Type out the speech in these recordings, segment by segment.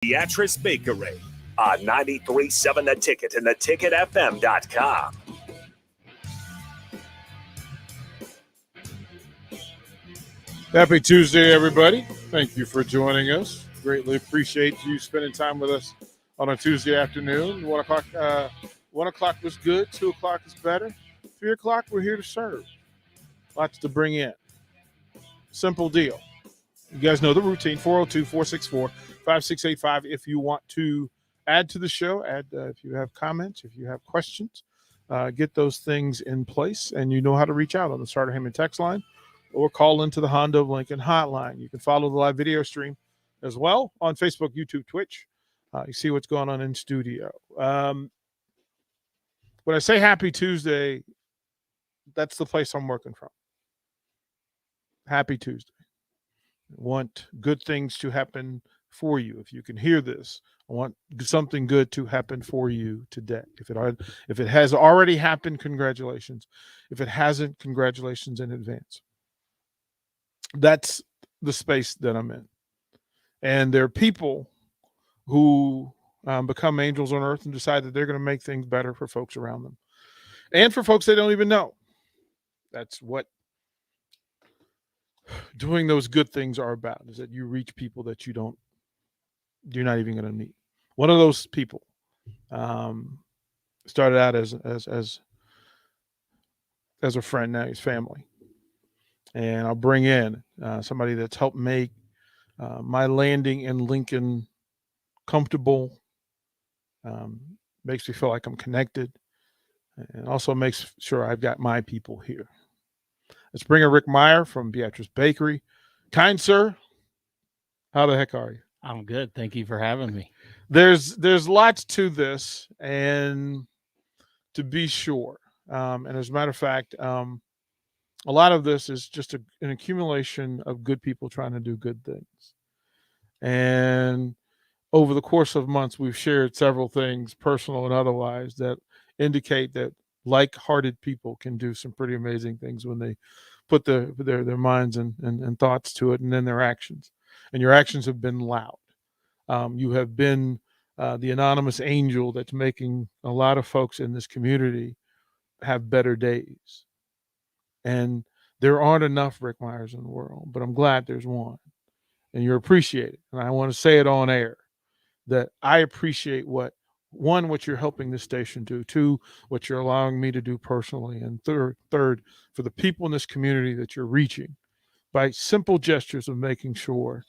Beatrice Bakery on 93.7 The Ticket and theticketfm.com. Happy Tuesday, everybody. Thank you for joining us. Greatly appreciate you spending time with us on a Tuesday afternoon. 1 o'clock, 1 o'clock was good. 2 o'clock is better. 3 o'clock, we're here to serve. Lots to bring in. Simple deal. You guys know the routine, 402-464-5685. If you want to add to the show, if you have comments, if you have questions, get those things in place. And you know how to reach out on the Starter Heyman text line or call into the Honda of Lincoln hotline. You can follow the live video stream as well on Facebook, YouTube, Twitch. You see what's going on in studio. When I say happy Tuesday, that's the place I'm working from. Happy Tuesday. I want good things to happen for you. If you can hear this, I want something good to happen for you today. If it has already happened, congratulations. If it hasn't, congratulations in advance. That's the space that I'm in. And there are people who become angels on earth and decide that they're going to make things better for folks around them. And for folks they don't even know. That's what doing those good things are about, is that you reach people that you're not even going to meet. One of those people started out as a friend. Now he's family. And I'll bring in somebody that's helped make my landing in Lincoln comfortable, makes me feel like I'm connected, and also makes sure I've got my people here. Let's bring in Rick Meyer from Beatrice Bakery. Kind sir, how the heck are you? I'm good. Thank you for having me. There's lots to this, and to be sure, and as a matter of fact, a lot of this is just an accumulation of good people trying to do good things. And over the course of months, we've shared several things, personal and otherwise, that indicate that like-hearted people can do some pretty amazing things when they put their minds and thoughts to it, and then their actions. And your actions have been loud. You have been the anonymous angel that's making a lot of folks in this community have better days. And there aren't enough Rick Meyers in the world, but I'm glad there's one. And you're appreciated. And I want to say it on air that I appreciate what you're helping this station do, two, what you're allowing me to do personally, and third, for the people in this community that you're reaching by simple gestures of making sure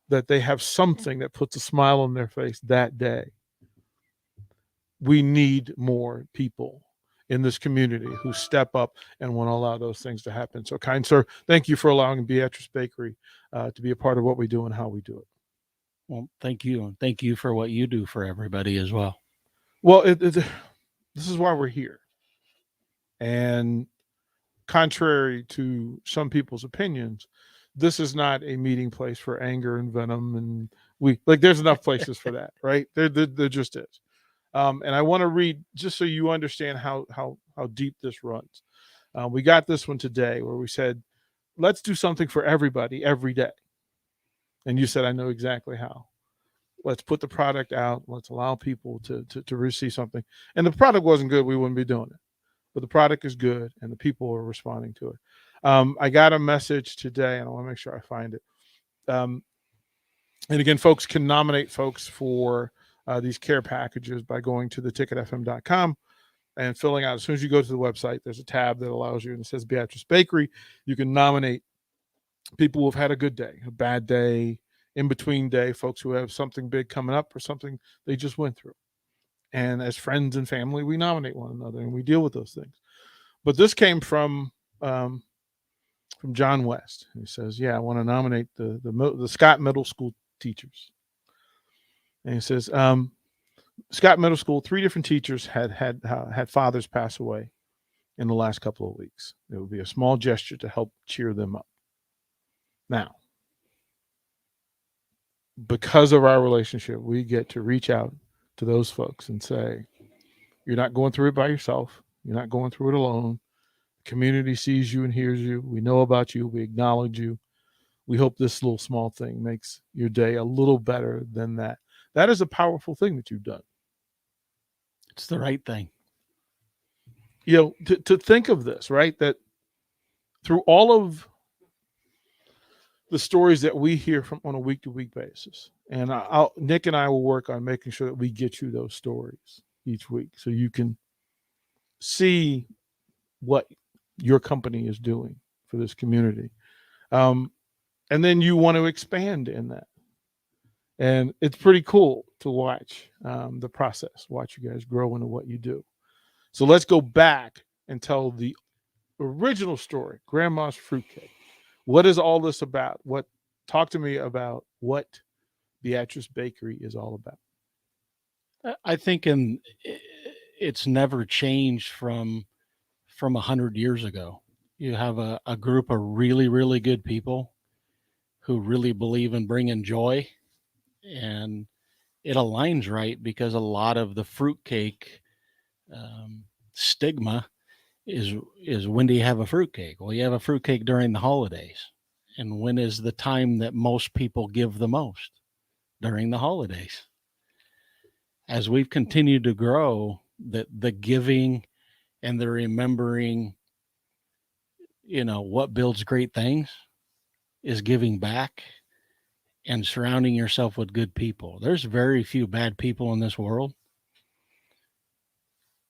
that they have something that puts a smile on their face that day. We need more people in this community who step up and want to allow those things to happen. So, kind sir, thank you for allowing Beatrice Bakery to be a part of what we do and how we do it. Well, thank you. And thank you for what you do for everybody as well. Well, this is why we're here. And contrary to some people's opinions, this is not a meeting place for anger and venom. And there's enough places for that, right? There just is. And I want to read, just so you understand how deep this runs. We got this one today where we said, let's do something for everybody every day. And you said, I know exactly how. Let's put the product out. Let's allow people to receive something. And the product wasn't good, we wouldn't be doing it. But the product is good, and the people are responding to it. I got a message today, and I want to make sure I find it. And again, folks can nominate folks for these care packages by going to theticketfm.com and filling out. As soon as you go to the website, there's a tab that allows you, and it says Beatrice Bakery. You can nominate people who have had a good day, a bad day, in between day, folks who have something big coming up or something they just went through. And as friends and family, we nominate one another and we deal with those things. But this came from John West. He says, yeah, I want to nominate the Scott Middle School teachers. And he says, Scott Middle School, 3 different teachers had fathers pass away in the last couple of weeks. It would be a small gesture to help cheer them up. Now, because of our relationship, we get to reach out to those folks and say, you're not going through it by yourself. You're not going through it alone. The community sees you and hears you. We know about you. We acknowledge you. We hope this little small thing makes your day a little better than that. That is a powerful thing that you've done. It's the right thing. To think of this, right? That through all of the stories that we hear from on a week-to-week basis, and Nick and I will work on making sure that we get you those stories each week so you can see what your company is doing for this community. And then you want to expand in that. And it's pretty cool to watch the process, watch you guys grow into what you do. So let's go back and tell the original story, Grandma's Fruitcake. What is all this about? Talk to me about what Beatrice Bakery is all about. I think it's never changed from 100 years ago. You have a group of really, really good people who really believe in bringing joy, and it aligns right because a lot of the fruitcake stigma is when do you have a fruitcake? Well, you have a fruitcake during the holidays. And when is the time that most people give the most? During the holidays. As we've continued to grow, the giving and the remembering, what builds great things is giving back and surrounding yourself with good people. There's very few bad people in this world.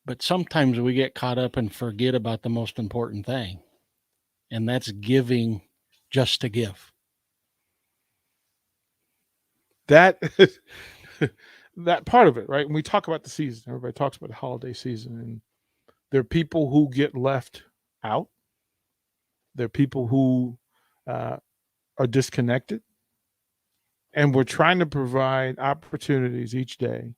But sometimes we get caught up and forget about the most important thing, and that's giving just to give. That part of it, right? When we talk about the season, everybody talks about the holiday season, and there are people who get left out. There are people who are disconnected, and we're trying to provide opportunities each day,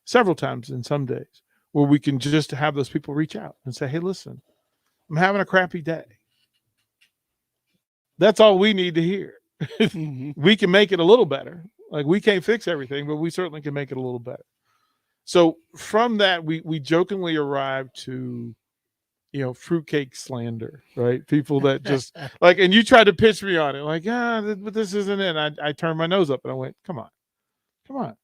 several times in some days, where we can just have those people reach out and say, hey, listen, I'm having a crappy day. That's all we need to hear. We can make it a little better. Like, we can't fix everything, but we certainly can make it a little better. So from that, we jokingly arrived to, fruitcake slander, right? People that just and you tried to pitch me on it, like, but this isn't it. And I turned my nose up and I went, come on.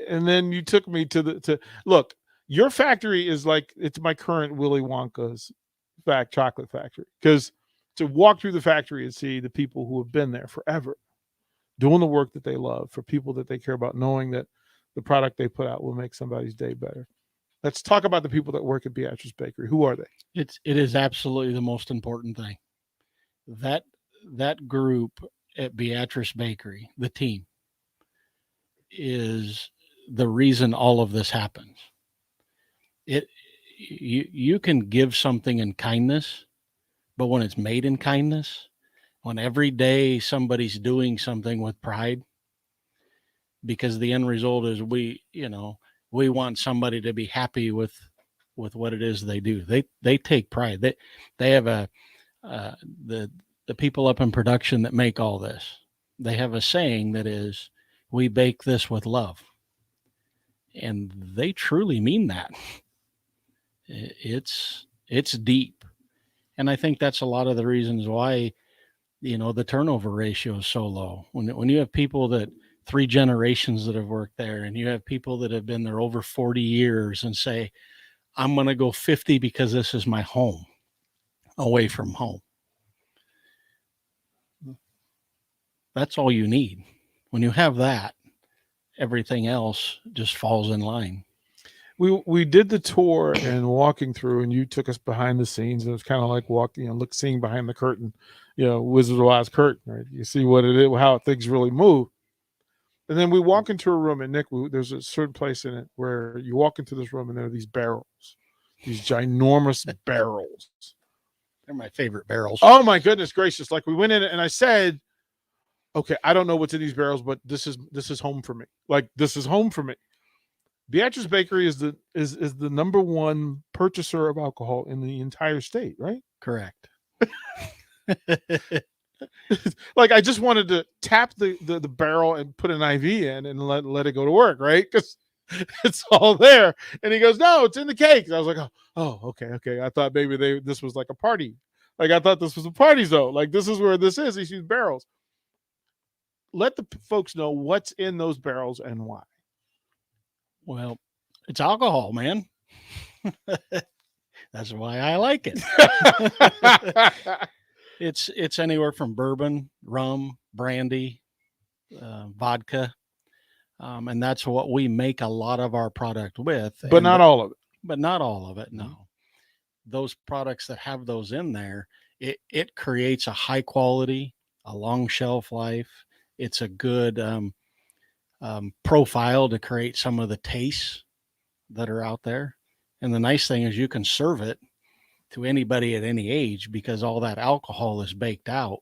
And then you took me to look, your factory is like, it's my current Willy Wonka's chocolate factory, because to walk through the factory and see the people who have been there forever doing the work that they love for people that they care about, knowing that the product they put out will make somebody's day better. Let's talk about the people that work at Beatrice Bakery. Who are they? It is absolutely the most important thing. That group at Beatrice Bakery, the team, is the reason all of this happens. You can give something in kindness, but when it's made in kindness, when every day somebody's doing something with pride, because the end result is we want somebody to be happy with what it is they do. They take pride. They have the people up in production that make all this. They have a saying that is, we bake this with love. And they truly mean that. It's deep. And I think that's a lot of the reasons why, the turnover ratio is so low. When you have people that 3 generations that have worked there, and you have people that have been there over 40 years and say, I'm going to go 50 because this is my home, away from home. That's all you need. When you have that, everything else just falls in line. We did the tour and walking through, and you took us behind the scenes. It was kind of like seeing behind the curtain, Wizard of Oz curtain, right? You see what it is, how things really move. And then we walk into a room, and Nick, there's a certain place in it where you walk into this room, and there are these barrels, these ginormous barrels. They're my favorite barrels. Oh my goodness gracious! Like, we went in and I said, okay, I don't know what's in these barrels, but this is home for me. Like, this is home for me. Beatrice Bakery is the number one purchaser of alcohol in the entire state, right? Correct. Like, I just wanted to tap the barrel and put an IV in and let it go to work, right? Because it's all there. And he goes, no, it's in the cake. I was like, oh, okay. I thought maybe this was like a party. Like, I thought this was a party zone. Like, this is where this is. These barrels. let the folks know what's in those barrels and why. Well, it's alcohol, man. That's why I like it. It's anywhere from bourbon, rum, brandy, vodka, and that's what we make a lot of our product with. But not all of it. But not all of it. No, those products that have those in there, it creates a high quality, a long shelf life. It's a good profile to create some of the tastes that are out there. And the nice thing is you can serve it to anybody at any age because all that alcohol is baked out,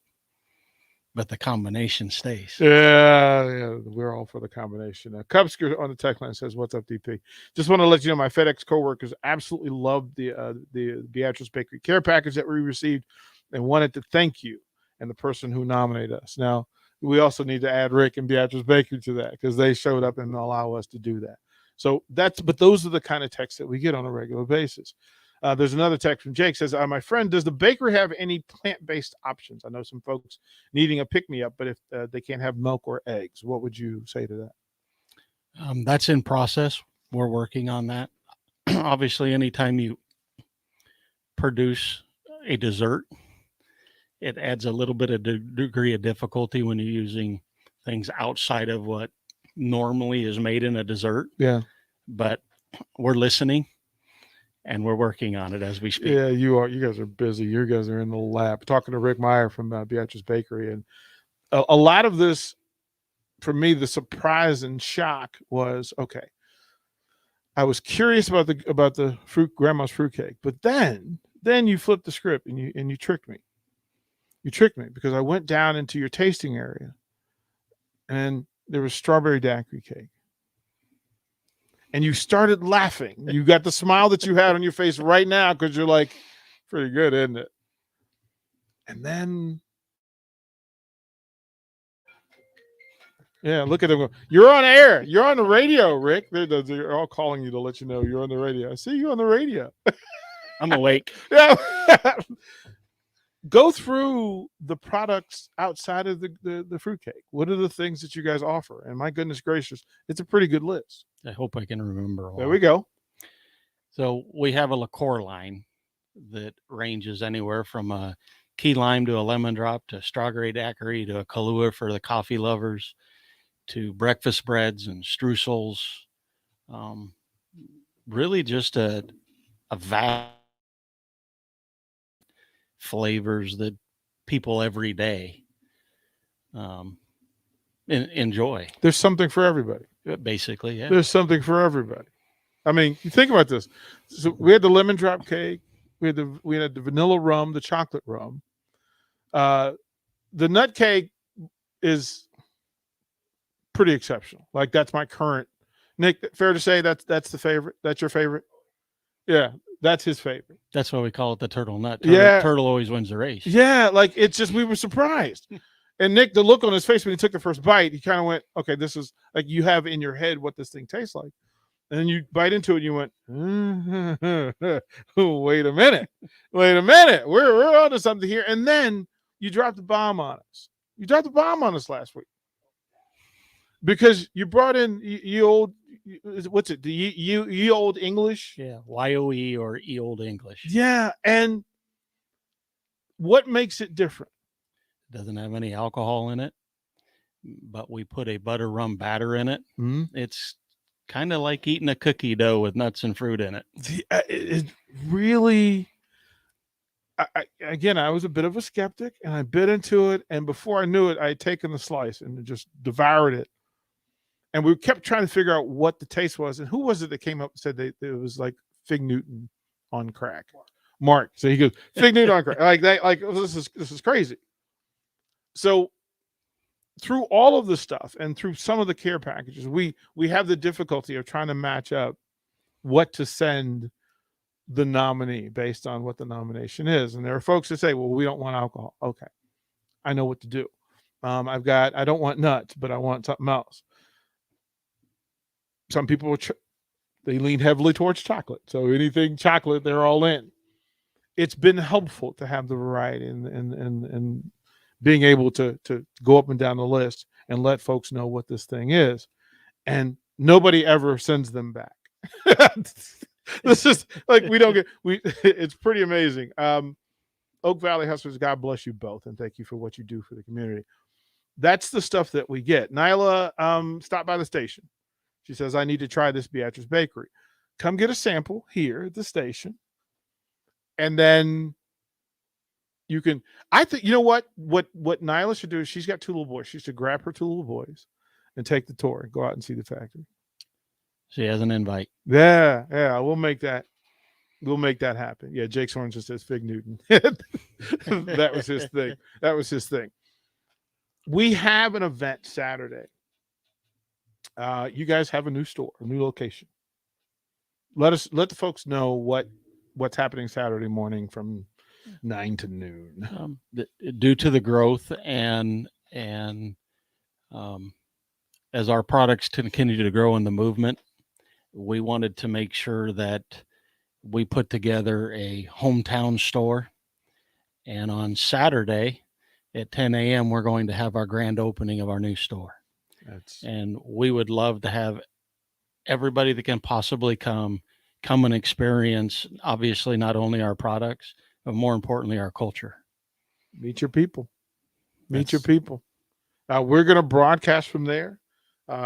but the combination stays. Yeah, we're all for the combination. Cubsker on the tech line says, "What's up, DP? Just want to let you know my FedEx coworkers absolutely loved the Beatrice Bakery care package that we received, and wanted to thank you and the person who nominated us. Now, we also need to add Rick and Beatrice Bakery to that because they showed up and allow us to do that. So but those are the kind of texts that we get on a regular basis." There's another text from Jake says, my friend, does the bakery have any plant-based options? I know some folks needing a pick-me-up, but if they can't have milk or eggs, what would you say to that? That's in process. We're working on that. Obviously, anytime you produce a dessert, it adds a little bit of degree of difficulty when you're using things outside of what normally is made in a dessert. Yeah. But we're listening. And we're working on it as we speak. Yeah, you are. You guys are busy. You guys are in the lab. Talking to Rick Meyer from Beatrice Bakery, and a lot of this, for me, the surprise and shock was okay. I was curious about the grandma's fruitcake, but then you flipped the script and you tricked me. You tricked me because I went down into your tasting area, and there was strawberry daiquiri cake. And you started laughing. You got the smile that you had on your face right now because you're like, pretty good, isn't it? And then, yeah, look at them. You're on air. You're on the radio, Rick. They're all calling you to let you know you're on the radio. I see you on the radio. I'm awake. Yeah. Go through the products outside of the fruitcake. What are the things that you guys offer? And my goodness gracious, it's a pretty good list. I hope I can remember all. There we go. So we have a liqueur line that ranges anywhere from a key lime to a lemon drop to strawberry daiquiri to a Kahlua for the coffee lovers to breakfast breads and streusels. Really just a vast flavors that people every day enjoy. There's something for everybody. Basically, yeah. There's something for everybody. I mean, you think about this. So we had the lemon drop cake. We had the vanilla rum, the chocolate rum. The nut cake is pretty exceptional. Like that's my current. Nick, fair to say that's the favorite. That's your favorite. Yeah, that's his favorite. That's why we call it the turtle nut. Turtle always wins the race. Yeah, like it's just we were surprised. And Nick, the look on his face when he took the first bite, he kind of went, okay, this is like you have in your head what this thing tastes like. And then you bite into it and you went, wait a minute. We're onto something here. And then you dropped the bomb on us. You dropped the bomb on us last week. Because you brought in ye old English? Yeah, YOE or ye old English. Yeah, and what makes it different? Doesn't have any alcohol in it, but we put a butter rum batter in it. Mm-hmm. It's kind of like eating a cookie dough with nuts and fruit in it. It really, I was a bit of a skeptic, and I bit into it, and before I knew it, I had taken the slice and just devoured it. And we kept trying to figure out what the taste was, and who was it that came up and said it was like Fig Newton on crack? Mark. So he goes, Fig Newton on crack. Like that, like this is crazy. So through all of the stuff and through some of the care packages, we have the difficulty of trying to match up what to send the nominee based on what the nomination is. And there are folks that say, well, we don't want alcohol. Okay. I know what to do. I don't want nuts, but I want something else. Some people they lean heavily towards chocolate. So anything chocolate, they're all in. It's been helpful to have the variety and being able to go up and down the list and let folks know what this thing is. And nobody ever sends them back. This is like, it's pretty amazing. Oak Valley Hustlers, God bless you both, and thank you for what you do for the community. That's the stuff that we get. Nyla stopped by the station. She says, I need to try this Beatrice Bakery. Come get a sample here at the station. And then you can, I think, you know what Nyla should do is, she's got 2 little boys. She should grab her 2 little boys and take the tour and go out and see the factory. She has an invite. Yeah. We'll make that happen. Yeah. Jake Sorn just says Fig Newton. That was his thing. We have an event Saturday. You guys have a new store, a new location. Let the folks know what's happening Saturday morning from 9 to noon. Due to the growth and as our products continue to grow in the movement, we wanted to make sure that we put together a hometown store. And on Saturday at 10 a.m., we're going to have our grand opening of our new store. And we would love to have everybody that can possibly come and experience, obviously, not only our products, but more importantly, our culture. Meet your people. Meet your people. We're going to broadcast from there.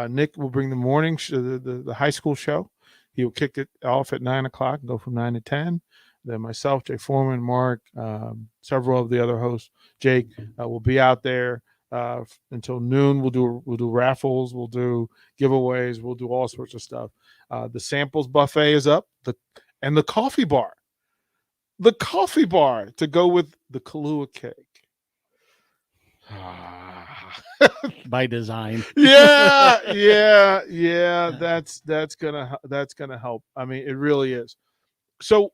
Nick will bring the morning the high school show. He will kick it off at 9 o'clock, go from 9 to 10. Then myself, Jay Foreman, Mark, several of the other hosts, Jake, will be out there until noon. We'll do raffles, we'll do giveaways, we'll do all sorts of stuff. The samples buffet is up, and the coffee bar. The coffee bar to go with the Kahlua cake. By design. Yeah. That's gonna help. I mean, it really is. So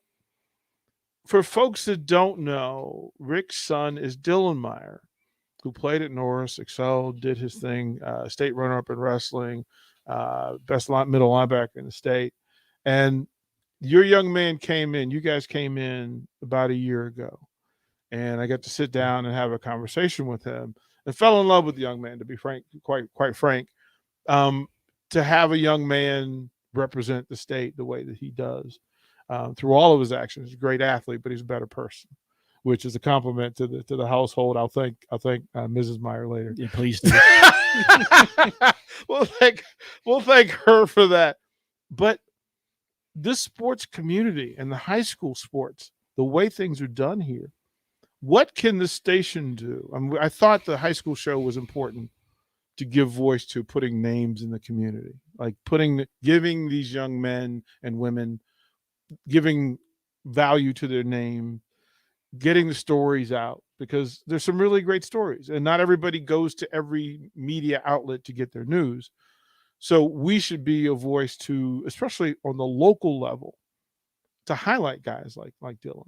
for folks that don't know, Rick's son is Dylan Meyer, who played at Norris, excelled, did his thing, state runner-up in wrestling, best middle linebacker in the state. And your young man you guys came in about a year ago, and I got to sit down and have a conversation with him and fell in love with the young man, to be frank, quite frank. To have a young man represent the state the way that he does through all of his actions. He's a great athlete, but he's a better person, which is a compliment to the household. I'll thank Mrs. Meyer later. Yeah, please do. We'll thank her for that. But this sports community and the high school sports, the way things are done here, what can the station do? I thought the high school show was important to give voice to putting names in the community, like giving these young men and women, giving value to their name, getting the stories out, because there's some really great stories, and not everybody goes to every media outlet to get their news. So we should be a voice to, especially on the local level, to highlight guys like Dylan.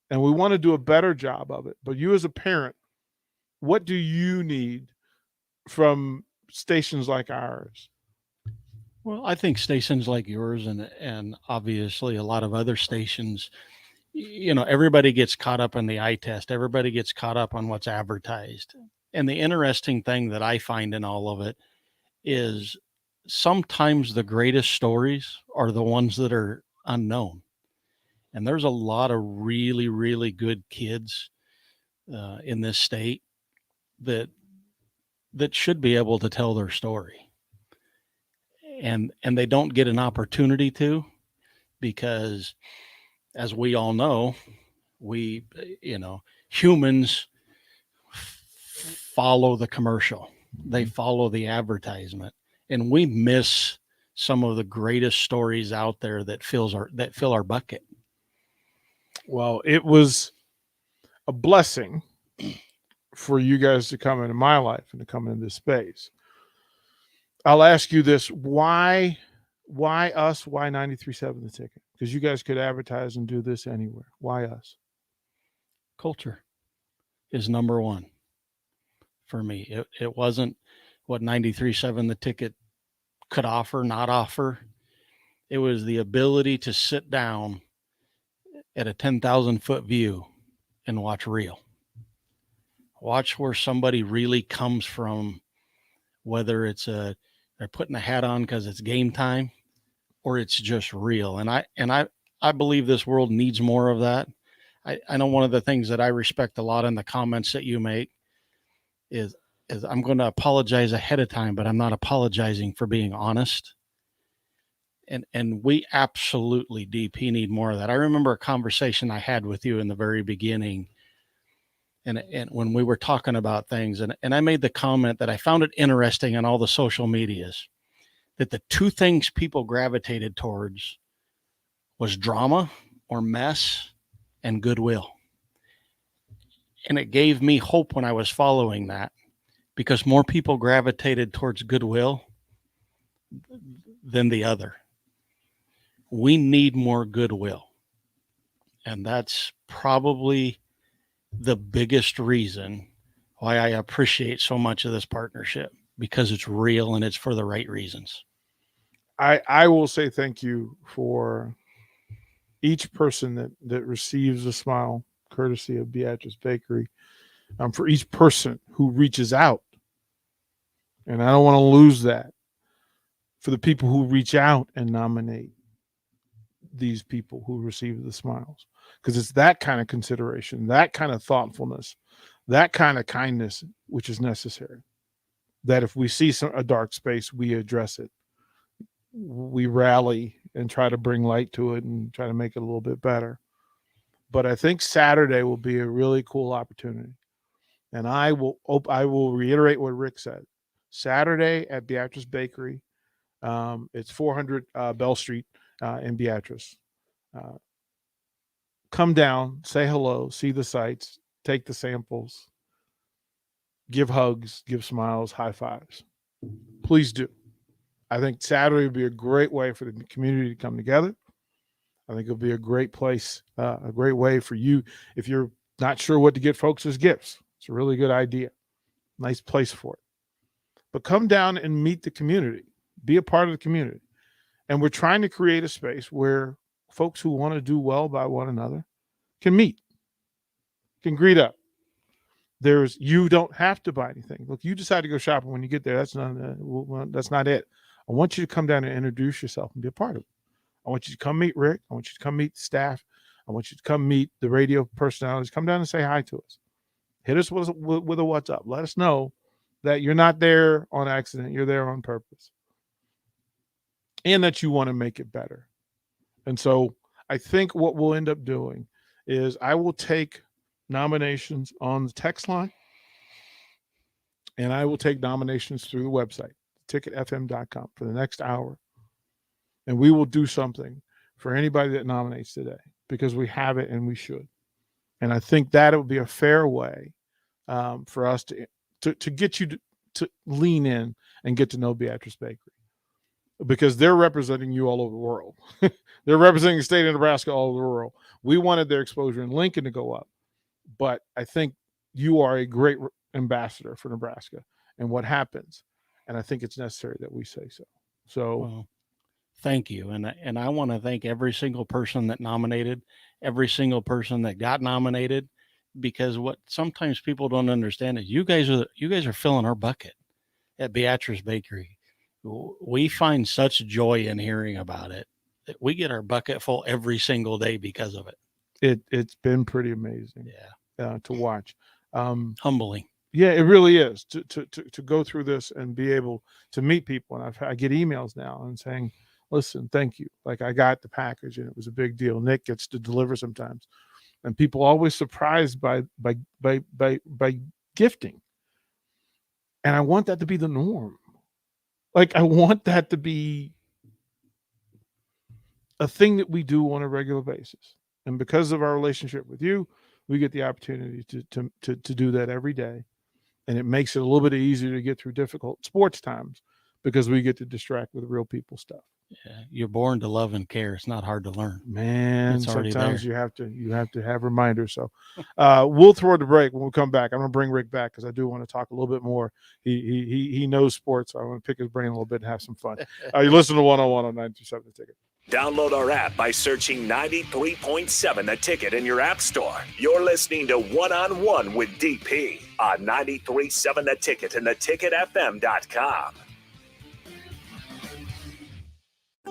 And we want to do a better job of it. But you as a parent, what do you need from stations like ours? Well, I think stations like yours and obviously a lot of other stations, everybody gets caught up in the eye test. Everybody gets caught up on what's advertised. And the interesting thing that I find in all of it is sometimes the greatest stories are the ones that are unknown. And there's a lot of really, really good kids in this state that should be able to tell their story. And they don't get an opportunity to, because as we all know, humans follow the commercial. They follow the advertisement, and we miss some of the greatest stories out there that fill our bucket. Well, it was a blessing for you guys to come into my life and to come into this space. I'll ask you this. Why us? Why 93.7 The Ticket? Because you guys could advertise and do this anywhere. Why us? Culture is number one for me. It wasn't what 93.7 The Ticket could offer, not offer. It was the ability to sit down at a 10,000 foot view and watch real. Watch where somebody really comes from whether it's they're putting a hat on because it's game time, or it's just real. And I believe this world needs more of that. I know one of the things that I respect a lot in the comments that you make is I'm going to apologize ahead of time, but I'm not apologizing for being honest. And we absolutely, DP, need more of that. I remember a conversation I had with you in the very beginning, and when we were talking about things, and I made the comment that I found it interesting on all the social medias that the two things people gravitated towards was drama or mess and goodwill. And it gave me hope when I was following that, because more people gravitated towards goodwill than the other. We need more goodwill. And that's probably the biggest reason why I appreciate so much of this partnership, because it's real and it's for the right reasons. I will say thank you for each person that receives a smile courtesy of Beatrice Bakery, for each person who reaches out. And I don't want to lose that, for the people who reach out and nominate these people who receive the smiles, because it's that kind of consideration, that kind of thoughtfulness, that kind of kindness, which is necessary. That if we see a dark space, we address it. We rally and try to bring light to it and try to make it a little bit better. But I think Saturday will be a really cool opportunity. And I will reiterate what Rick said. Saturday at Beatrice Bakery. It's 400 Bell Street in Beatrice. Come down, say hello, see the sights, take the samples, give hugs, give smiles, high fives. Please do. I think Saturday would be a great way for the community to come together. I think it'll be a great place, a great way for you. If you're not sure what to get folks as gifts, it's a really good idea. Nice place for it. But come down and meet the community. Be a part of the community. And we're trying to create a space where folks who want to do well by one another can meet, can greet up. You don't have to buy anything. Look, you decide to go shopping when you get there. That's not it. I want you to come down and introduce yourself and be a part of it. I want you to come meet Rick. I want you to come meet the staff. I want you to come meet the radio personalities. Come down and say hi to us. Hit us with a what's up. Let us know that you're not there on accident. You're there on purpose. And that you want to make it better. And so I think what we'll end up doing is I will take nominations on the text line, and I will take nominations through the website, ticketfm.com, for the next hour. And we will do something for anybody that nominates today, because we have it and we should. And I think that it would be a fair way for us to get you to lean in and get to know Beatrice Bakery, because they're representing you all over the world. They're representing the state of Nebraska all over the world. We wanted their exposure in Lincoln to go up, but I think you are a great ambassador for Nebraska and what happens. And I think it's necessary that we say so. So, well, thank you. And I want to thank every single person that nominated, every single person that got nominated, because what sometimes people don't understand is you guys are filling our bucket at Beatrice Bakery. We find such joy in hearing about it that we get our bucket full every single day because of it. It's been pretty amazing. To watch. Humbling. Yeah, it really is to go through this and be able to meet people. And I get emails now and saying, listen, thank you. Like, I got the package and it was a big deal. Nick gets to deliver sometimes. And people are always surprised by gifting. And I want that to be the norm. Like, I want that to be a thing that we do on a regular basis. And because of our relationship with you, we get the opportunity to do that every day. And it makes it a little bit easier to get through difficult sports times, because we get to distract with real people stuff. Yeah, you're born to love and care. It's not hard to learn. Man, it's sometimes you have to have reminders. So we'll throw the break. When we come back, I'm going to bring Rick back, because I do want to talk a little bit more. He knows sports. So I want to pick his brain a little bit and have some fun. You listen to 101 on 927 The Ticket. Download our app by searching 93.7 The Ticket in your app store. You're listening to One-on-One with DP on 93.7 The Ticket and theticketfm.com.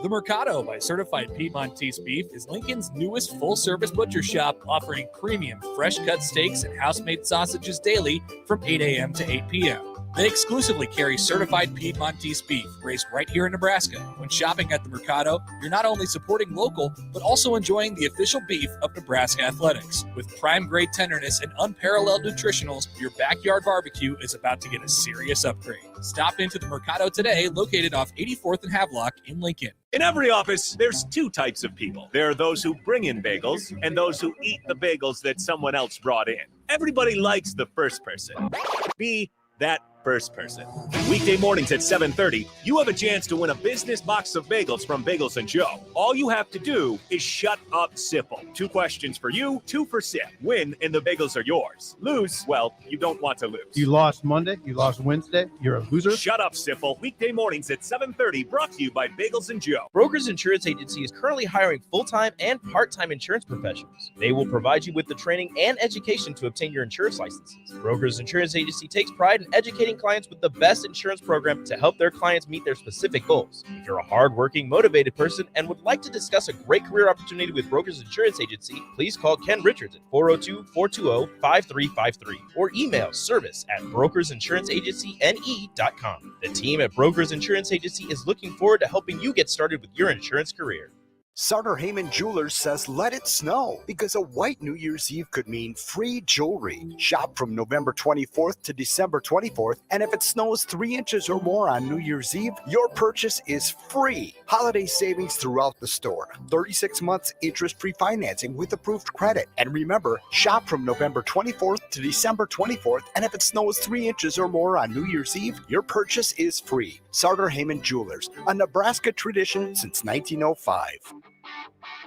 The Mercado by Certified Piedmontese Beef is Lincoln's newest full-service butcher shop, offering premium fresh-cut steaks and house-made sausages daily from 8 a.m. to 8 p.m. They exclusively carry certified Piedmontese beef raised right here in Nebraska. When shopping at the Mercado, you're not only supporting local, but also enjoying the official beef of Nebraska Athletics. With prime-grade tenderness and unparalleled nutritionals, your backyard barbecue is about to get a serious upgrade. Stop into the Mercado today, located off 84th and Havelock in Lincoln. In every office, there's two types of people. There are those who bring in bagels and those who eat the bagels that someone else brought in. Everybody likes the first person. Be that first person. Weekday mornings at 7:30, you have a chance to win a business box of bagels from Bagels & Joe. All you have to do is shut up, Sipple. 2 questions for you, 2 for Sip. Win, and the bagels are yours. Lose, well, you don't want to lose. You lost Monday, you lost Wednesday, you're a loser. Shut up, Sipple. Weekday mornings at 7:30, brought to you by Bagels & Joe. Brokers Insurance Agency is currently hiring full-time and part-time insurance professionals. They will provide you with the training and education to obtain your insurance licenses. Brokers Insurance Agency takes pride in educating clients with the best insurance program to help their clients meet their specific goals. If you're a hardworking, motivated person and would like to discuss a great career opportunity with Brokers Insurance Agency, please call Ken Richards at 402-420-5353 or email service@brokersinsuranceagencyne.com. The team at Brokers Insurance Agency is looking forward to helping you get started with your insurance career. Sartor Heyman Jewelers says let it snow, because a white New Year's Eve could mean free jewelry. Shop from November 24th to December 24th, and if it snows 3 inches or more on New Year's Eve, your purchase is free. Holiday savings throughout the store. 36 months interest-free financing with approved credit. And remember, shop from November 24th to December 24th, and if it snows 3 inches or more on New Year's Eve, your purchase is free. Sartor Heyman Jewelers, a Nebraska tradition since 1905.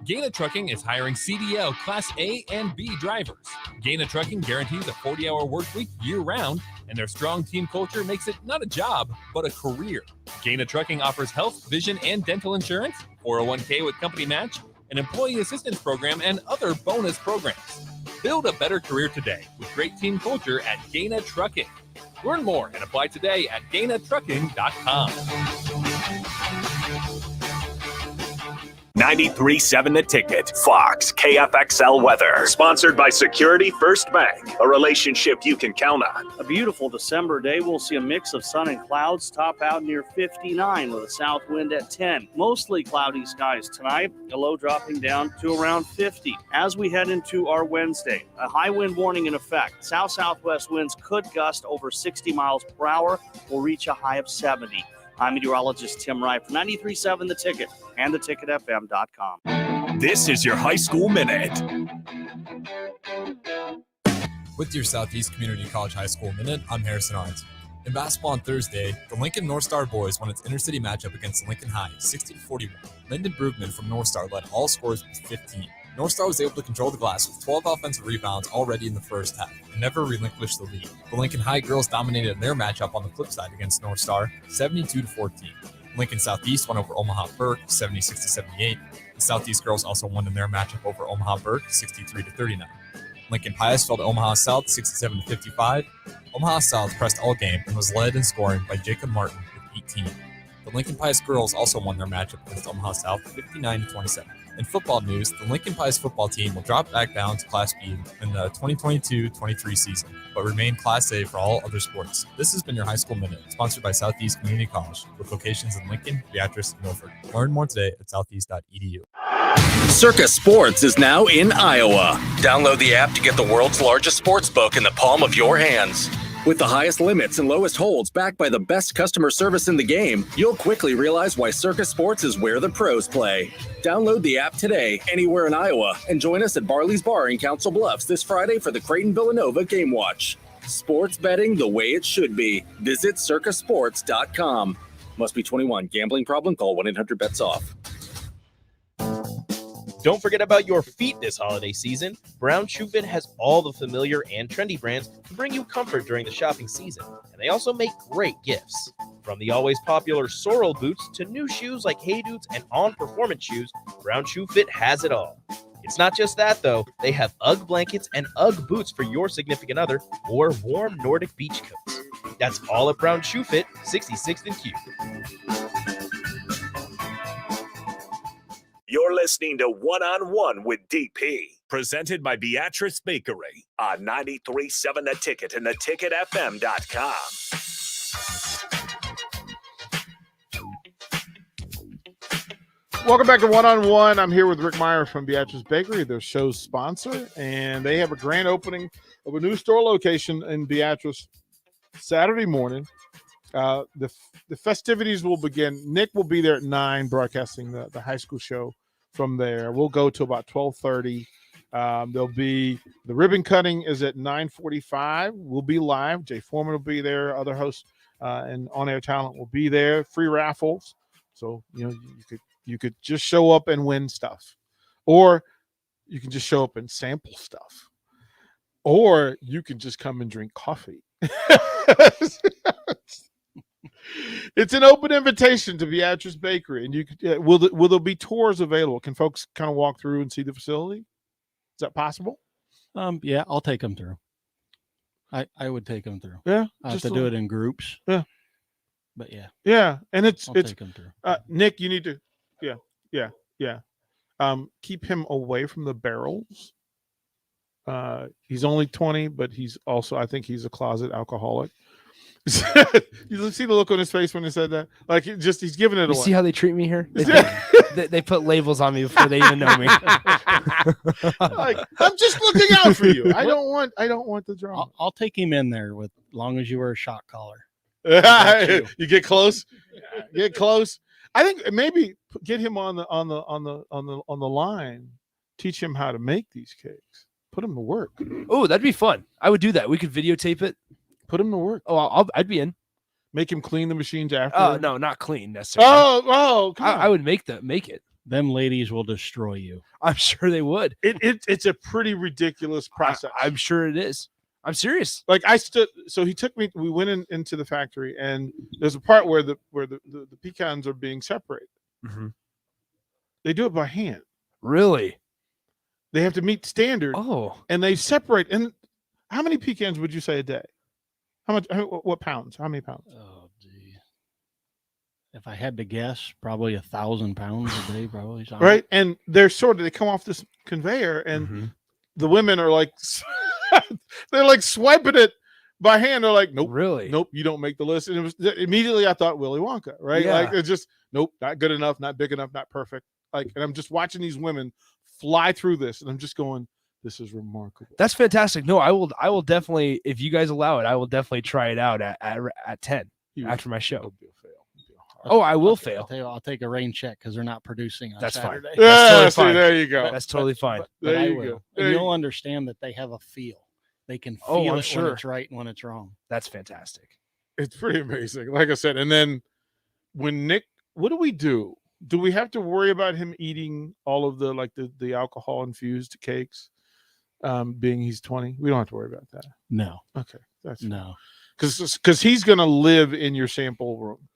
Gaina Trucking is hiring CDL Class A and B drivers. Gaina Trucking guarantees a 40-hour work week year-round, and their strong team culture makes it not a job, but a career. Gaina Trucking offers health, vision, and dental insurance, 401k with company match, an employee assistance program, and other bonus programs. Build a better career today with great team culture at Gaina Trucking. Learn more and apply today at GainaTrucking.com. 93.7 The Ticket. Fox KFXL weather. Sponsored by Security First Bank. A relationship you can count on. A beautiful December day. We'll see a mix of sun and clouds, top out near 59 with a south wind at 10. Mostly cloudy skies tonight. A low dropping down to around 50. As we head into our Wednesday, a high wind warning in effect. South-southwest winds could gust over 60 miles per hour. Will reach a high of 70. I'm meteorologist Tim Wright for 93.7 The Ticket and theticketfm.com. This is your High School Minute. With your Southeast Community College High School Minute, I'm Harrison Arndt. In basketball on Thursday, the Lincoln North Star boys won its intercity matchup against Lincoln High, 60-41. Lyndon Brugman from North Star led all scorers with 15. North Star was able to control the glass with 12 offensive rebounds already in the first half and never relinquished the lead. The Lincoln High girls dominated their matchup on the flip side against North Star, 72-14. Lincoln Southeast won over Omaha Burke, 76-78. The Southeast girls also won in their matchup over Omaha Burke, 63-39. Lincoln Pius fell to Omaha South, 67-55. Omaha South pressed all game and was led in scoring by Jacob Martin with 18. The Lincoln Pius girls also won their matchup against Omaha South, 59-27. In football news, the Lincoln Pius football team will drop back down to Class B in the 2022-23 season, but remain Class A for all other sports. This has been your High School Minute, sponsored by Southeast Community College, with locations in Lincoln, Beatrice, and Milford. Learn more today at southeast.edu. Circa Sports is now in Iowa. Download the app to get the world's largest sports book in the palm of your hands. With the highest limits and lowest holds backed by the best customer service in the game, you'll quickly realize why Circa Sports is where the pros play. Download the app today, anywhere in Iowa, and join us at Barley's Bar in Council Bluffs this Friday for the Creighton-Villanova Game Watch. Sports betting the way it should be. Visit circasports.com. Must be 21. Gambling problem? Call 1-800-BETS-OFF. Don't forget about your feet this holiday season. Brown Shoe Fit has all the familiar and trendy brands to bring you comfort during the shopping season, and they also make great gifts. From the always popular Sorrel boots to new shoes like Hey Dudes and On Performance shoes, Brown Shoe Fit has it all. It's not just that, though. They have UGG blankets and UGG boots for your significant other or warm Nordic beach coats. That's all at Brown Shoe Fit, 66th and Q. You're listening to One on One with DP, Presented by Beatrice Bakery. on 93.7 The Ticket and theticketfm.com. Welcome back to One on One. I'm here with Rick Meyer from Beatrice Bakery, their show's sponsor, and they have a grand opening of a new store location in Beatrice Saturday morning. The festivities will begin. Nick will be there at 9, broadcasting the high school show from there. We'll go to about 12:30. There'll be the ribbon cutting is at 9:45. We'll be live. Jay Foreman will be there. Other hosts and on-air talent will be there. Free raffles. So, you could just show up and win stuff, or you can just show up and sample stuff, or you can just come and drink coffee. It's an open invitation to Beatrice Bakery, and you could, will there be tours available? Can folks kind of walk through and see the facility? Is that possible? Yeah, I'll take them through. I would take them through. Yeah, I have to do it in groups. Yeah, but yeah, and it's take them through. Nick, you need to, yeah. Keep him away from the barrels. He's only 20, but he's also, I think he's a closet alcoholic. You see the look on his face when he said that? Like, he's giving it away. See how they treat me here? They put labels on me before they even know me. Like, I'm just looking out for you. I don't want the drama. I'll take him in there with long as you wear a shot collar. You get close. Get close. I think maybe get him on the line. Teach him how to make these cakes. Put him to work. Oh, that'd be fun. I would do that. We could videotape it. Put him to work. Oh, I'd be in. Make him clean the machines after. Oh, no, not clean necessarily. Oh, come on. I would make it. Them ladies will destroy you. I'm sure they would. It's a pretty ridiculous process. I'm sure it is. I'm serious. Like so he took me. We went into the factory, and there's a part where the pecans are being separated. Mm-hmm. They do it by hand. Really? They have to meet standard. Oh, and they separate. And how many pecans would you say a day? How much? What pounds? How many pounds? Oh, gee. If I had to guess, probably 1,000 pounds a day, probably. Right, and they come off this conveyor, and the women are like, they're like swiping it by hand. They're like, nope, really, nope, you don't make the list. And it was immediately I thought Willy Wonka, right? Yeah. Like it's just nope, not good enough, not big enough, not perfect. Like, and I'm just watching these women fly through this, and I'm just going, this is remarkable. That's fantastic. No, I will definitely, if you guys allow it, I will definitely try it out at 10 after my show. Oh, I will fail. I'll take a rain check because they're not producing on That's Saturday. fine. That's totally fine. There you go. That's totally fine. But There I you will. go. And you'll understand that they have a feel. They can feel I'm it sure. when it's right and when it's wrong. That's fantastic. It's pretty amazing. Like I said, and then when Nick, what do we do? Do we have to worry about him eating all of the alcohol infused cakes? Being he's 20, we don't have to worry about that. No. Okay, that's no, because he's gonna live in your sample room.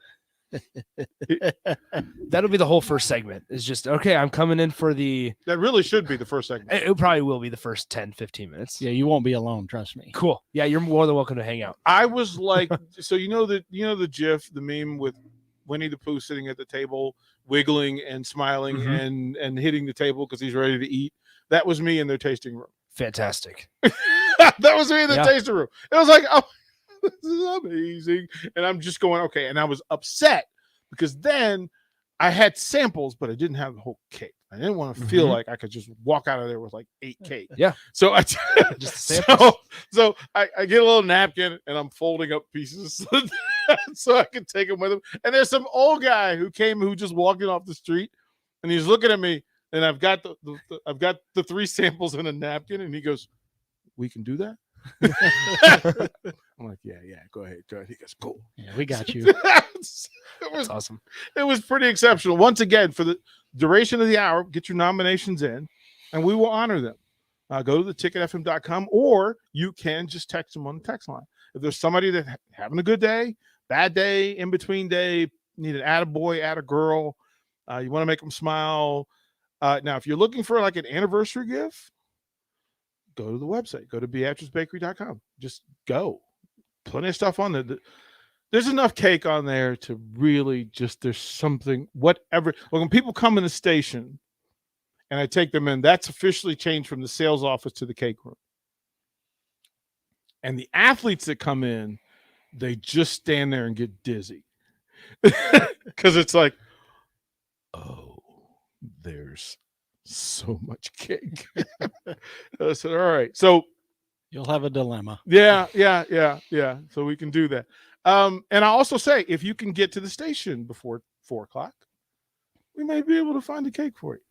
That'll be the whole first segment. Is just okay. I'm coming in for the. That really should be the first segment. It probably will be the first 10-15 minutes. Yeah, you won't be alone. Trust me. Cool. Yeah, you're more than welcome to hang out. I was like, so the GIF, the meme with Winnie the Pooh sitting at the table, wiggling and smiling and hitting the table because he's ready to eat. That was me in their tasting room. Fantastic. That was me in the tasting room. It was like, oh, this is amazing. And I'm just going, okay. And I was upset because then I had samples, but I didn't have the whole cake. I didn't want to feel like I could just walk out of there with like 8 cakes. Yeah. So I just so I get a little napkin and I'm folding up pieces so I can take them with him. And there's some old guy who just walked in off the street, and he's looking at me, and I've got the 3 samples in a napkin, and he goes, "We can do that?" I'm like, yeah, go ahead. He goes, cool. Yeah, we got you. It was awesome. It was pretty exceptional. Once again, for the duration of the hour, get your nominations in, and we will honor them. Go to theticketfm.com, or you can just text them on the text line. If there's somebody that's having a good day, bad day, in between day, need an attaboy, attagirl. You want to make them smile. Now, if you're looking for like an anniversary gift, go to the website. Go to BeatriceBakery.com. Just go. Plenty of stuff on there. There's enough cake on there to really just, there's something, whatever. When people come in the station and I take them in, that's officially changed from the sales office to the cake room. And the athletes that come in, they just stand there and get dizzy. Because it's like, oh, there's so much cake. I said, all right. So you'll have a dilemma. Yeah. So we can do that. And I also say, if you can get to the station before 4:00, we may be able to find a cake for you.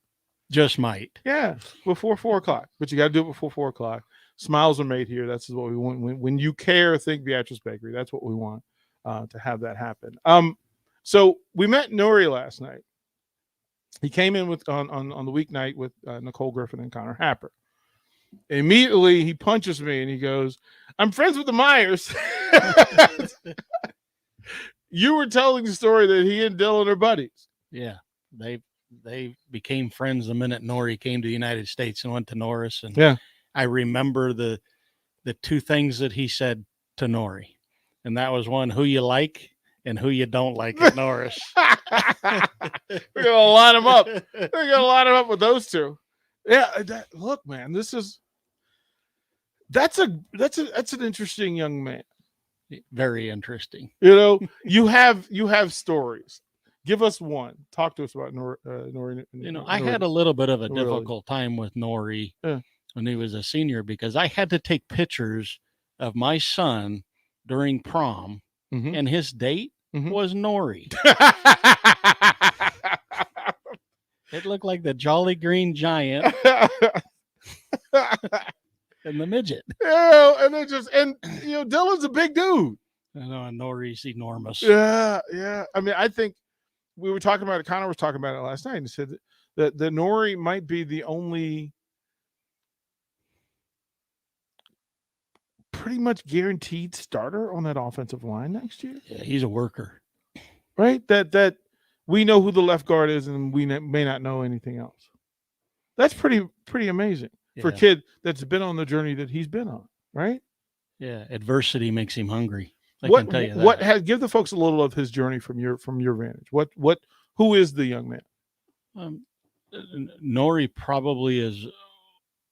Just might. Yeah, before 4:00, but you got to do it before 4:00. Smiles are made here. That's what we want. When you care, think Beatrice Bakery. That's what we want to have that happen. So we met Nori last night. He came in with on the weeknight with Nicole Griffin and Connor Happer. Immediately, he punches me and he goes, "I'm friends with the Myers." You were telling the story that he and Dylan are buddies. Yeah, they became friends the minute Nori came to the United States and went to Norris. And yeah, I remember the two things that he said to Nori, and that was one, who you like and who you don't like at Norris. We're gonna line them up. We're gonna line them up with those two. Yeah, look, man, that's an interesting young man. Very interesting. You know, you have stories. Give us one. Talk to us about Nori. You know, I had a little bit of a difficult time with Nori when he was a senior, because I had to take pictures of my son during prom, and his date was Nori. It looked like the Jolly Green Giant and the midget. Yeah, and Dylan's a big dude. I know, and Nori's enormous. Yeah. I mean, I think we were talking about it. Connor was talking about it last night. And he said that the Nori might be the only pretty much guaranteed starter on that offensive line next year. Yeah, he's a worker, right? That we know who the left guard is, and we may not know anything else. That's pretty amazing for a kid that's been on the journey that he's been on, right? Yeah, adversity makes him hungry. I can tell you that. Give the folks a little of his journey from your vantage. Who is the young man? Nori probably is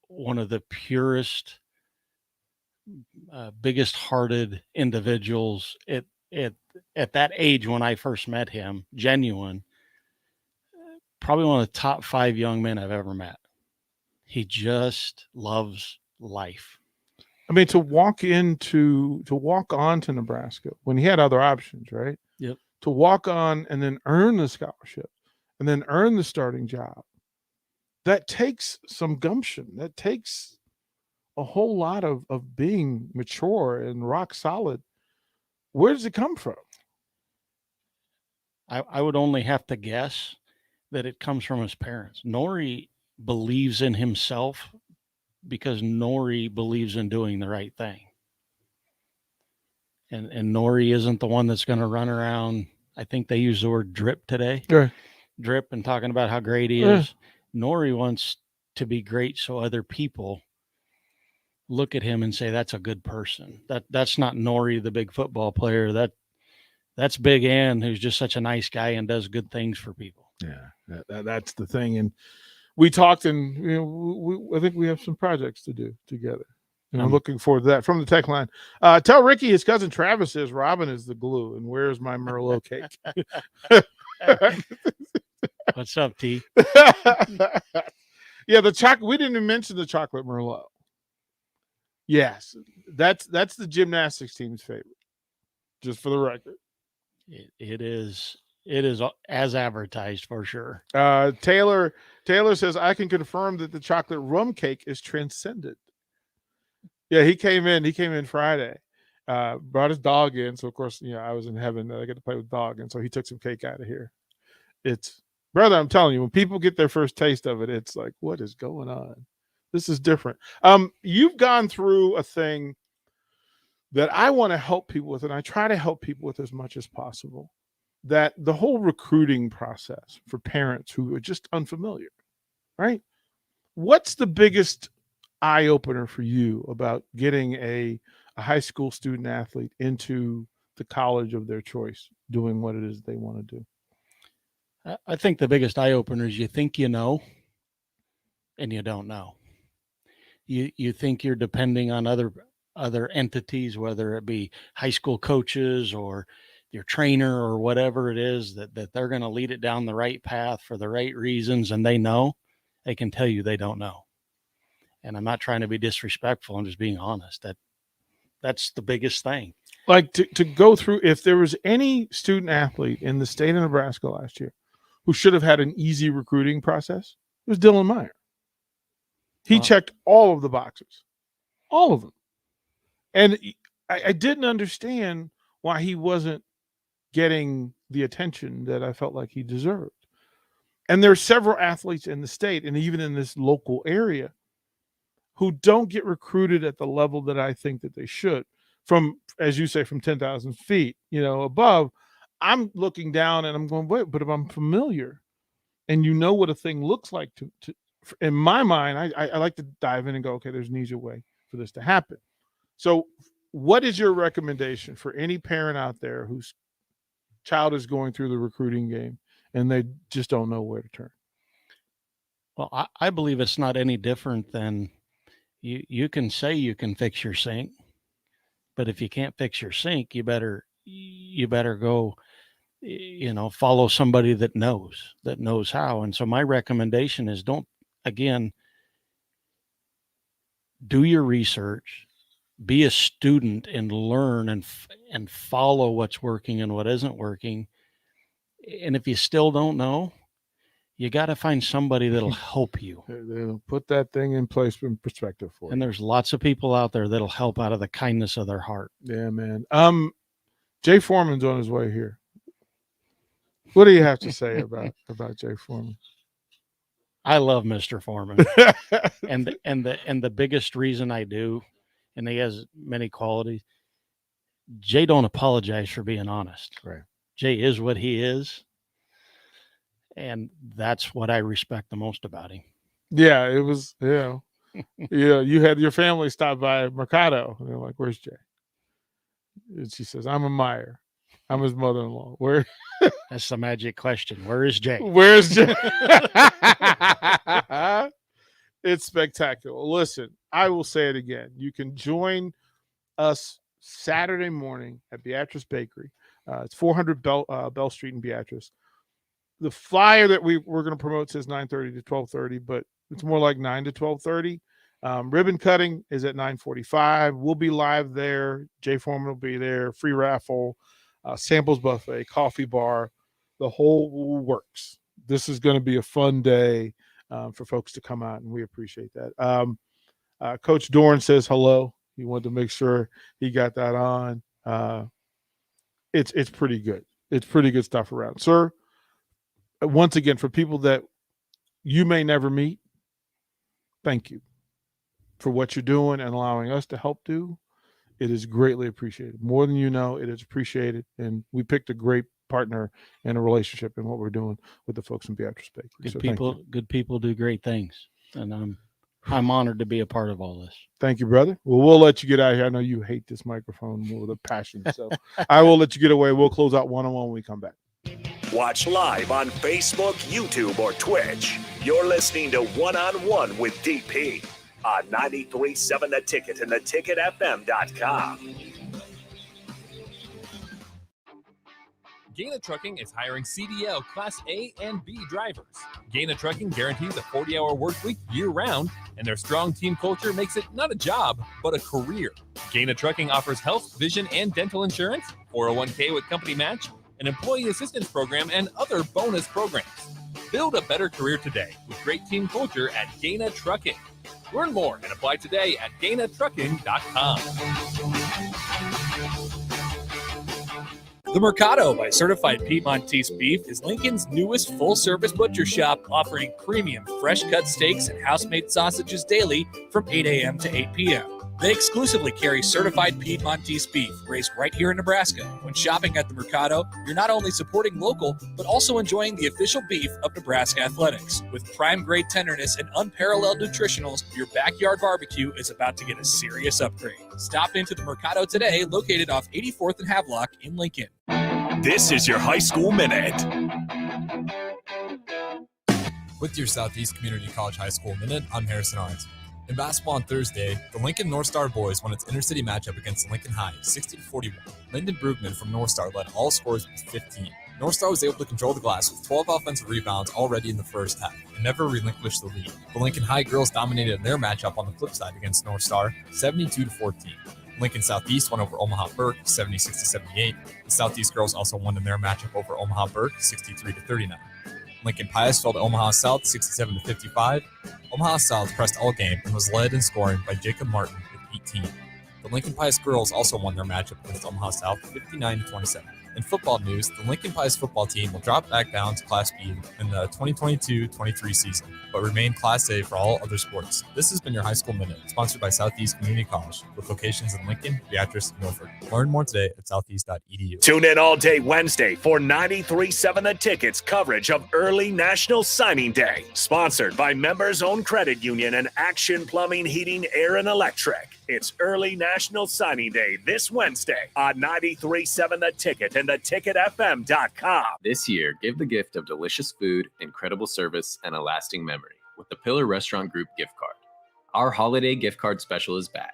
one of the purest, biggest hearted individuals at that age when I first met him. Genuine, probably one of the top 5 young men I've ever met. He just loves life. I mean, to walk on to Nebraska when he had other options, right? Yep. To walk on and then earn the scholarship and then earn the starting job. That takes some gumption. That takes a whole lot of being mature and rock solid. Where does it come from? I would only have to guess that it comes from his parents. Nori believes in himself because Nori believes in doing the right thing. And Nori isn't the one that's going to run around. I think they use the word drip today. Right. Drip and talking about how great he is. Nori wants to be great so other people look at him and say, that's a good person. That's not Nori, the big football player. That's Big Ann, who's just such a nice guy and does good things for people. Yeah, that's the thing. And we talked, and I think we have some projects to do together. And I'm looking forward to that. From the tech line, tell Ricky his cousin Travis says Robin is the glue, and where's my Merlot cake? What's up, T? Yeah, the chocolate. We didn't even mention the chocolate Merlot. Yes, that's the gymnastics team's favorite. Just for the record, it is as advertised for sure. Taylor says I can confirm that the chocolate rum cake is transcended. Yeah, he came in Friday, brought his dog in. So of course, I was in heaven. I get to play with the dog, and so he took some cake out of here. It's, brother, I'm telling you, when people get their first taste of it, it's like, what is going on? This is different. You've gone through a thing that I want to help people with, and I try to help people with as much as possible, that the whole recruiting process for parents who are just unfamiliar, right? What's the biggest eye opener for you about getting a high school student athlete into the college of their choice, doing what it is they want to do? I think the biggest eye opener is you think you know, and you don't know. You think you're depending on other entities, whether it be high school coaches or your trainer or whatever it is, that they're going to lead it down the right path for the right reasons, and they know. They can tell you they don't know. And I'm not trying to be disrespectful. I'm just being honest. That's the biggest thing. Like to go through, if there was any student athlete in the state of Nebraska last year who should have had an easy recruiting process, it was Dylan Meyer. He checked all of the boxes, all of them. And I didn't understand why he wasn't getting the attention that I felt like he deserved. And there are several athletes in the state and even in this local area who don't get recruited at the level that I think that they should. From, as you say, from 10,000 feet, above, I'm looking down and I'm going, wait, but if I'm familiar and you know what a thing looks like, in my mind, I like to dive in and go, okay, there's an easier way for this to happen. So what is your recommendation for any parent out there whose child is going through the recruiting game and they just don't know where to turn? Well, I believe it's not any different than you can say you can fix your sink, but if you can't fix your sink, you better go, follow somebody that knows how. And so my recommendation is do your research, be a student and learn and follow what's working and what isn't working. And if you still don't know, you got to find somebody that'll help you. They'll put that thing in place in perspective for you. And there's lots of people out there that'll help out of the kindness of their heart. Yeah, man. Jay Foreman's on his way here. What do you have to say about Jay Foreman? I love Mr. Foreman. and the biggest reason I do, and he has many qualities, Jay don't apologize for being honest. Right. Jay is what he is. And that's what I respect the most about him. Yeah, it was, you had your family stop by Mercado. And they're like, where's Jay? And she says, I'm a Meyer. I'm his mother-in-law. Where? That's the magic question. Where is Jay? Where's Jay? It's spectacular. Listen, I will say it again. You can join us Saturday morning at Beatrice Bakery. It's 400 Bell Street in Beatrice. The flyer that we're going to promote says 9:30 to 12:30, but it's more like 9 to 12:30. Ribbon cutting is at 9:45. We'll be live there. Jay Foreman will be there. Free raffle, samples buffet, coffee bar, the whole works. This is going to be a fun day for folks to come out, and we appreciate that. Coach Dorn says hello. He wanted to make sure he got that on. It's pretty good. It's pretty good stuff around, sir. Once again, for people that you may never meet, thank you for what you're doing and allowing us to help do. It is greatly appreciated. More than you know, it is appreciated. And we picked a great partner and a relationship in what we're doing with the folks in Beatrice Bakery. Good people do great things. And I'm honored to be a part of all this. Thank you, brother. Well, we'll let you get out of here. I know you hate this microphone with a passion. So I will let you get away. We'll close out one-on-one when we come back. Watch live on Facebook, YouTube, or Twitch. You're listening to One-on-One with DP on 93.7 The Ticket and theticketfm.com. Gaina Trucking is hiring CDL Class A and B drivers. Gaina Trucking guarantees a 40-hour work week year-round, and their strong team culture makes it not a job, but a career. Gaina Trucking offers health, vision, and dental insurance, 401k with company match, an employee assistance program, and other bonus programs. Build a better career today with great team culture at Gaina Trucking. Learn more and apply today at GainaTrucking.com. The Mercado by Certified Piedmontese Beef is Lincoln's newest full-service butcher shop, offering premium fresh-cut steaks and house-made sausages daily from 8 a.m. to 8 p.m. They exclusively carry certified Piedmontese beef raised right here in Nebraska. When shopping at the Mercado, you're not only supporting local, but also enjoying the official beef of Nebraska Athletics. With prime grade tenderness and unparalleled nutritionals, your backyard barbecue is about to get a serious upgrade. Stop into the Mercado today, located off 84th and Havelock in Lincoln. This is your High School Minute. With your Southeast Community College High School Minute, I'm Harrison Arns. In basketball on Thursday, the Lincoln North Star boys won its intercity matchup against Lincoln High, 60-41. Lyndon Brugman from North Star led all scorers with 15. North Star was able to control the glass with 12 offensive rebounds already in the first half and never relinquished the lead. The Lincoln High girls dominated their matchup on the flip side against North Star, 72-14. Lincoln Southeast won over Omaha Burke, 76-78. The Southeast girls also won in their matchup over Omaha Burke, 63-39. Lincoln Pius fell to Omaha South 67-55. Omaha South pressed all game and was led in scoring by Jacob Martin with 18. The Lincoln Pius girls also won their matchup against Omaha South 59-27. In football news, the Lincoln Pius football team will drop back down to Class B in the 2022-23 season, but remain Class A for all other sports. This has been your High School Minute, sponsored by Southeast Community College, with locations in Lincoln, Beatrice, and Milford. Learn more today at southeast.edu. Tune in all day Wednesday for 93.7 The Ticket's coverage of early National Signing Day. Sponsored by Members Own Credit Union and Action Plumbing, Heating, Air, and Electric. It's early National Signing Day this Wednesday on 93.7 The Ticket and theticketfm.com. This year, give the gift of delicious food, incredible service, and a lasting memory with the Pillar Restaurant Group gift card. Our holiday gift card special is back.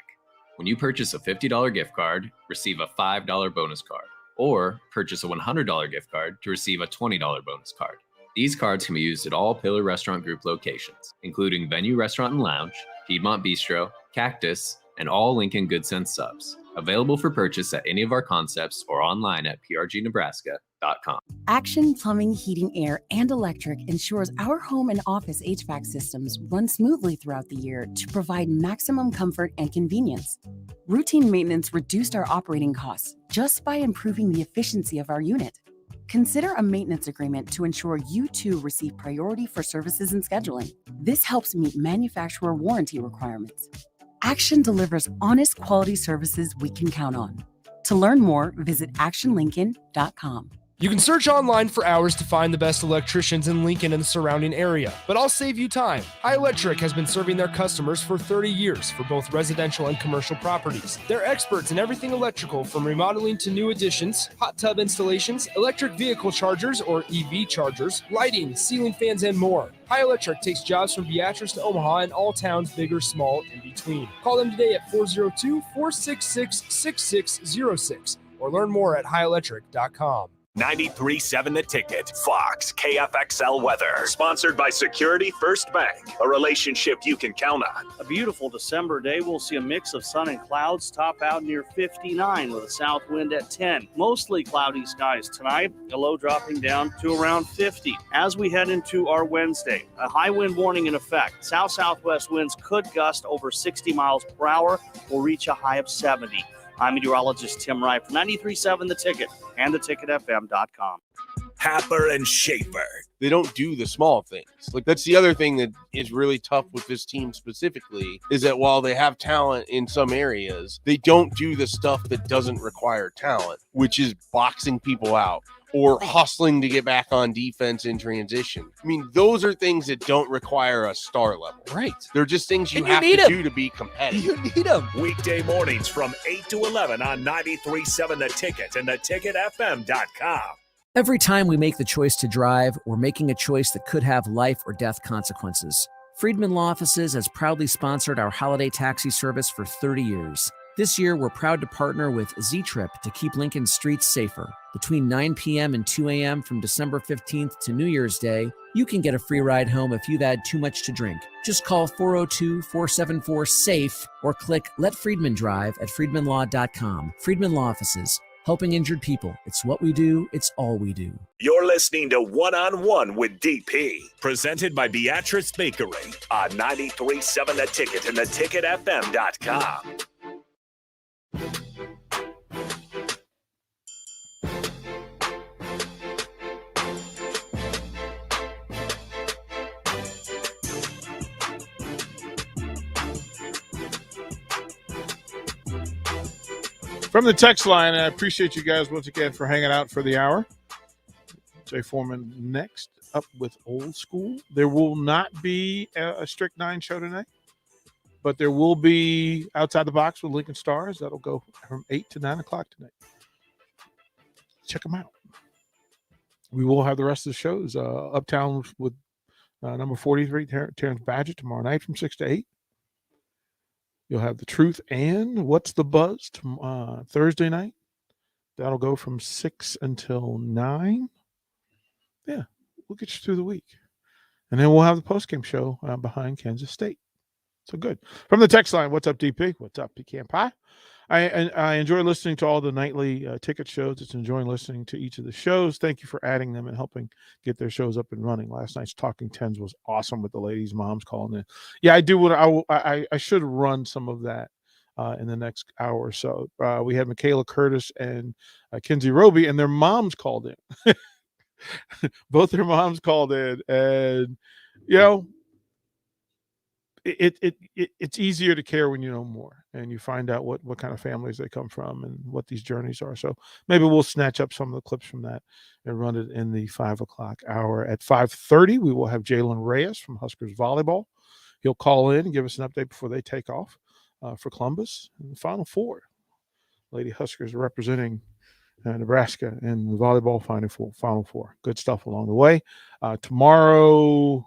When you purchase a $50 gift card, receive a $5 bonus card, or purchase a $100 gift card to receive a $20 bonus card. These cards can be used at all Pillar Restaurant Group locations, including Venue Restaurant and Lounge, Piedmont Bistro, Cactus, and all Lincoln Good Sense subs. Available for purchase at any of our concepts or online at prgnebraska.com. Action Plumbing, Heating, Air, and Electric ensures our home and office HVAC systems run smoothly throughout the year to provide maximum comfort and convenience. Routine maintenance reduced our operating costs just by improving the efficiency of our unit. Consider a maintenance agreement to ensure you too receive priority for services and scheduling. This helps meet manufacturer warranty requirements. Action delivers honest quality services we can count on. To learn more, visit actionlincoln.com. You can search online for hours to find the best electricians in Lincoln and the surrounding area, but I'll save you time. High Electric has been serving their customers for 30 years for both residential and commercial properties. They're experts in everything electrical, from remodeling to new additions, hot tub installations, electric vehicle chargers or EV chargers, lighting, ceiling fans, and more. High Electric takes jobs from Beatrice to Omaha and all towns, big or small, in between. Call them today at 402-466-6606 or learn more at highelectric.com. 93.7 The Ticket, Fox, KFXL weather. Sponsored by Security First Bank, a relationship you can count on. A beautiful December day. We'll see a mix of sun and clouds, top out near 59 with a south wind at 10. Mostly cloudy skies tonight, a low dropping down to around 50. As we head into our Wednesday, a high wind warning in effect. South-southwest winds could gust over 60 miles per hour or reach a high of 70. I'm meteorologist Tim Wright from 93.7 The Ticket and theticketfm.com. Happer and Schaefer. They don't do the small things. Like, that's the other thing that is really tough with this team specifically, is that while they have talent in some areas, they don't do the stuff that doesn't require talent, which is boxing people out or hustling to get back on defense in transition. I mean, those are things that don't require a star level. Right. They're just things you have to do to be competitive. You need them. Weekday mornings from 8 to 11 on 93.7 The Ticket and theticketfm.com. Every time we make the choice to drive, we're making a choice that could have life or death consequences. Friedman Law Offices has proudly sponsored our holiday taxi service for 30 years. This year, we're proud to partner with Z-Trip to keep Lincoln's streets safer. Between 9 p.m. and 2 a.m. from December 15th to New Year's Day, you can get a free ride home if you've had too much to drink. Just call 402-474-SAFE or click Let Friedman Drive at friedmanlaw.com. Friedman Law Offices. Helping injured people. It's what we do. It's all we do. You're listening to One on One with DP, presented by Beatrice Bakery on 93.7 The Ticket and theticketfm.com. From the text line, I appreciate you guys once again for hanging out for the hour. Jay Foreman next up with Old School. There will not be a Strict 9 show tonight, but there will be Outside the Box with Lincoln Stars. That'll go from 8 to 9 o'clock tonight. Check them out. We will have the rest of the shows. Uptown with number 43, Terrence Badgett, tomorrow night from 6 to 8. You'll have The Truth and What's the Buzz Thursday night. That'll go from 6 until 9. Yeah, we'll get you through the week. And then we'll have the postgame show behind Kansas State. So good. From the text line, what's up, DP? What's up, Pecan Pie? I enjoy listening to all the nightly ticket shows. It's enjoying listening to each of the shows. Thank you for adding them and helping get their shows up and running. Last night's Talking Tens was awesome with the ladies' moms calling in. Yeah, I do. I should run some of that in the next hour or so. We had Michaela Curtis and Kinsey Roby, and their moms called in. Both their moms called in, and you know, it's easier to care when you know more and you find out what kind of families they come from and what these journeys are. So maybe we'll snatch up some of the clips from that and run it in the 5 o'clock hour. At 5:30, we will have Jalen Reyes from Huskers Volleyball. He'll call in and give us an update before they take off for Columbus in the Final Four. Lady Huskers representing Nebraska in the volleyball Final Four. Good stuff along the way. Tomorrow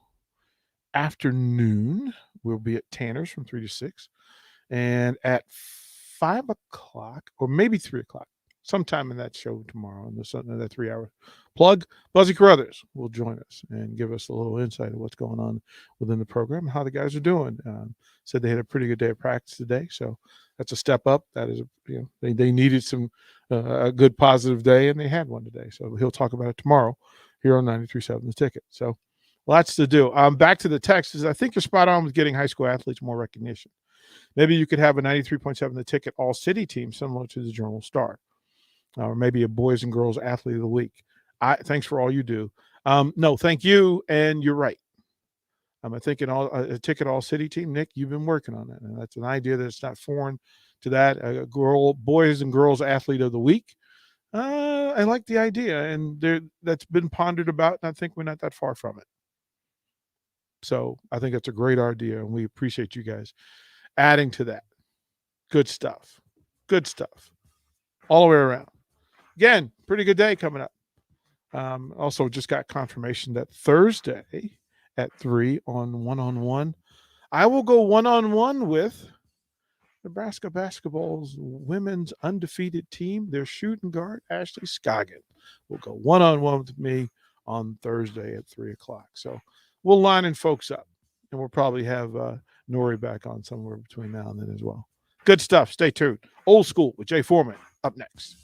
afternoon, we'll be at Tanner's from 3 to 6. And at 5 o'clock, or maybe 3 o'clock, sometime in that show tomorrow, in that 3 hour plug, Buzzy Carruthers will join us and give us a little insight of what's going on within the program and how the guys are doing. Said they had a pretty good day of practice today, so that's a step up. That is, they needed a good positive day, and they had one today. So he'll talk about it tomorrow here on 93.7 The Ticket. So lots to do. Back to the text. I think you're spot on with getting high school athletes more recognition. Maybe you could have a 93.7 The Ticket all-city team similar to the Journal Star, or maybe a boys and girls athlete of the week. Thanks for all you do. No, thank you, and you're right. I'm thinking a Ticket all-city team. Nick, you've been working on that, and that's an idea that's not foreign to that. Boys and girls athlete of the week. I like the idea, and that's been pondered about, and I think we're not that far from it. So I think that's a great idea, and we appreciate you guys adding to that. Good stuff. Good stuff. All the way around. Again, pretty good day coming up. Also just got confirmation that Thursday at 3 on one-on-one, I will go one-on-one with Nebraska basketball's women's undefeated team, their shooting guard, Ashley Scoggin, will go one-on-one with me on Thursday at 3 o'clock. So we'll line in folks up, and we'll probably have Nori back on somewhere between now and then as well. Good stuff. Stay tuned. Old School with Jay Foreman up next.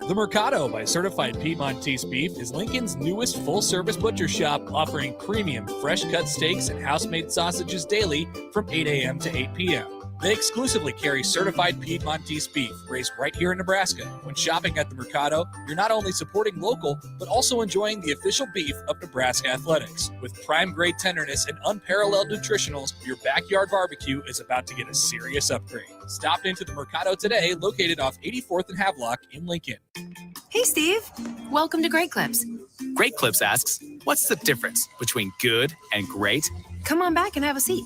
The Mercado by Certified Piedmontese Beef is Lincoln's newest full-service butcher shop, offering premium fresh-cut steaks and house-made sausages daily from 8 a.m. to 8 p.m. They exclusively carry certified Piedmontese beef raised right here in Nebraska. When shopping at the Mercado, you're not only supporting local, but also enjoying the official beef of Nebraska Athletics. With prime-grade tenderness and unparalleled nutritionals, your backyard barbecue is about to get a serious upgrade. Stop into the Mercado today, located off 84th and Havelock in Lincoln. Hey, Steve. Welcome to Great Clips. Great Clips asks, what's the difference between good and great? Come on back and have a seat.